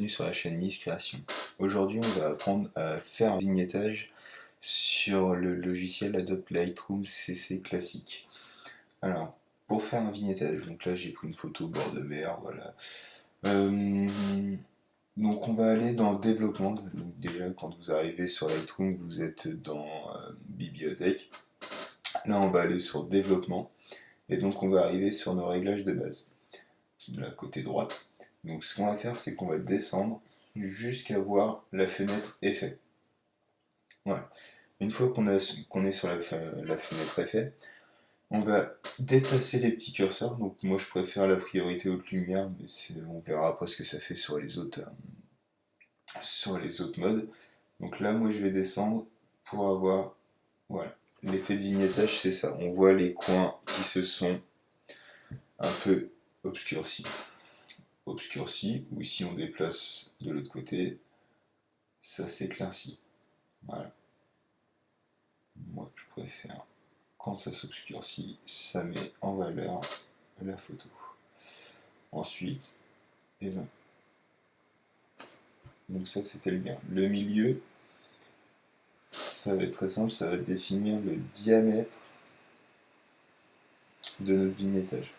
bienvenue sur la chaîne Nice Création. Aujourd'hui on va apprendre à faire un vignettage sur le logiciel Adobe Lightroom CC classique. Alors, pour faire un vignettage, donc là j'ai pris une photo au bord de mer, voilà. Donc on va aller dans le développement. Donc déjà quand vous arrivez sur Lightroom, vous êtes dans bibliothèque. Là on va aller sur développement et donc on va arriver sur nos réglages de base, de la côté droite. Donc ce qu'on va faire, c'est qu'on va descendre jusqu'à voir la fenêtre effet. Voilà. Une fois qu'on est sur la fenêtre effet, on va déplacer les petits curseurs. Donc moi je préfère la priorité haute lumière, mais on verra après ce que ça fait sur les autres modes. Donc là moi je vais descendre pour avoir, voilà, l'effet de vignettage, c'est ça. On voit les coins qui se sont un peu obscurcis, ou si on déplace de l'autre côté, ça s'éclaircit. Voilà. Moi je préfère quand ça s'obscurcit, ça met en valeur la photo. Ensuite, donc ça c'était le gain. Le milieu, ça va être très simple, ça va définir le diamètre de notre vignettage.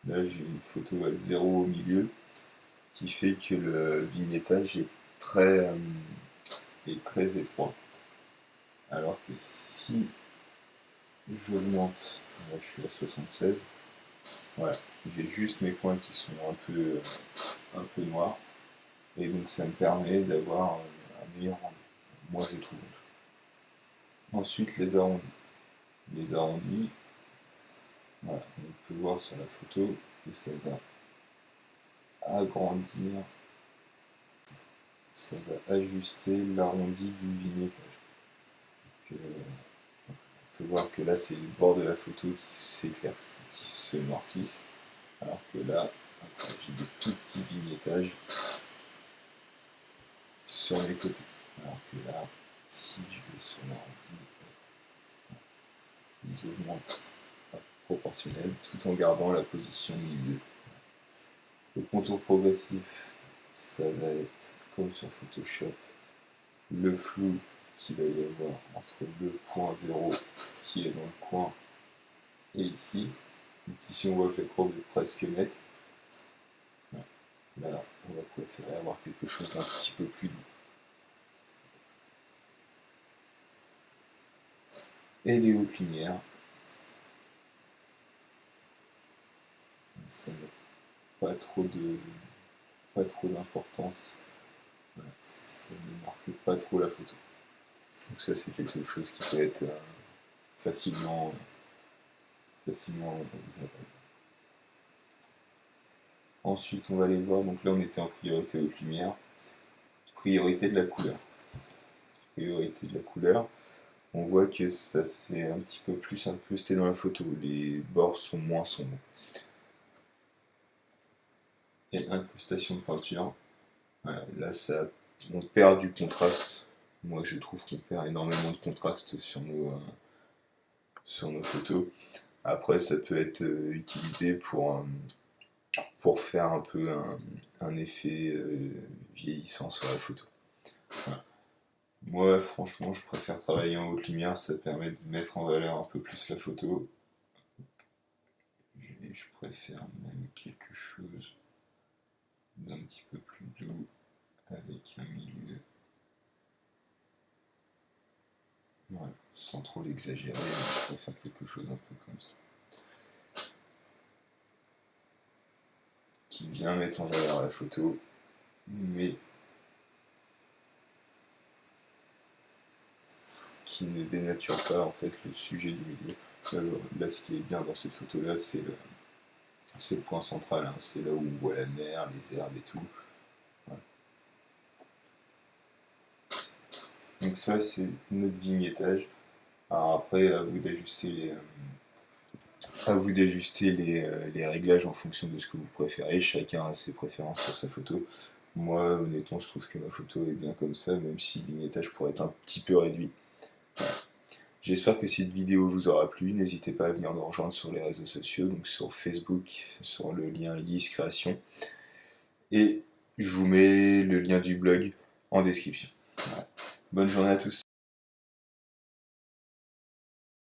Là j'ai une photo à 0 au milieu, qui fait que le vignettage est très étroit. Alors que si j'augmente, là je suis à 76, voilà, j'ai juste mes points qui sont un peu noirs, et donc ça me permet d'avoir un meilleur rendu. Moi je trouve. Ensuite les arrondis. Les arrondis, voilà, on peut voir sur la photo que ça va agrandir, ça va ajuster l'arrondi du vignettage. Donc, on peut voir que là c'est le bord de la photo qui s'éclaircit, qui se noircissent, alors que là j'ai des tout petits vignettages sur les côtés. Alors que là, si je vais sur l'arrondi, ils augmentent proportionnel tout en gardant la position milieu. Le contour progressif, ça va être comme sur Photoshop, le flou qu'il va y avoir entre le point 0 qui est dans le coin et ici. Donc ici on voit que la courbe est presque nette. Là on va préférer avoir quelque chose d'un petit peu plus doux. Et les hautes lumières, ça n'a pas trop d'importance. Voilà, ça ne marque pas trop la photo. Donc ça c'est quelque chose qui peut être facilement visable. Ensuite on va aller voir, donc là on était en priorité haute lumière, priorité de la couleur. Priorité de la couleur, on voit que ça s'est un petit peu plus incrusté dans la photo, les bords sont moins sombres. Et incrustation de peinture, voilà, là on perd du contraste. Moi je trouve qu'on perd énormément de contraste sur nos photos. Après ça peut être utilisé pour faire un peu un effet vieillissant sur la photo. Voilà. Moi franchement je préfère travailler en haute lumière, ça permet de mettre en valeur un peu plus la photo. Je préfère même quelque chose d'un petit peu plus doux avec un milieu. Voilà, sans trop l'exagérer, je préfère quelque chose un peu comme ça. Qui vient mettre en valeur la photo, mais qui ne dénature pas en fait le sujet du milieu. Là ce qui est bien dans cette photo là, c'est le point central, hein. C'est là où on voit la mer, les herbes et tout. Voilà. Donc ça c'est notre vignettage. Alors après à vous d'ajuster les réglages en fonction de ce que vous préférez. Chacun a ses préférences sur sa photo. Moi honnêtement je trouve que ma photo est bien comme ça, même si le vignettage pourrait être un petit peu réduit. Voilà. J'espère que cette vidéo vous aura plu, n'hésitez pas à venir nous rejoindre sur les réseaux sociaux, donc sur Facebook, sur le lien Nice Création. Et Je vous mets le lien du blog en description. Voilà. Bonne journée à tous.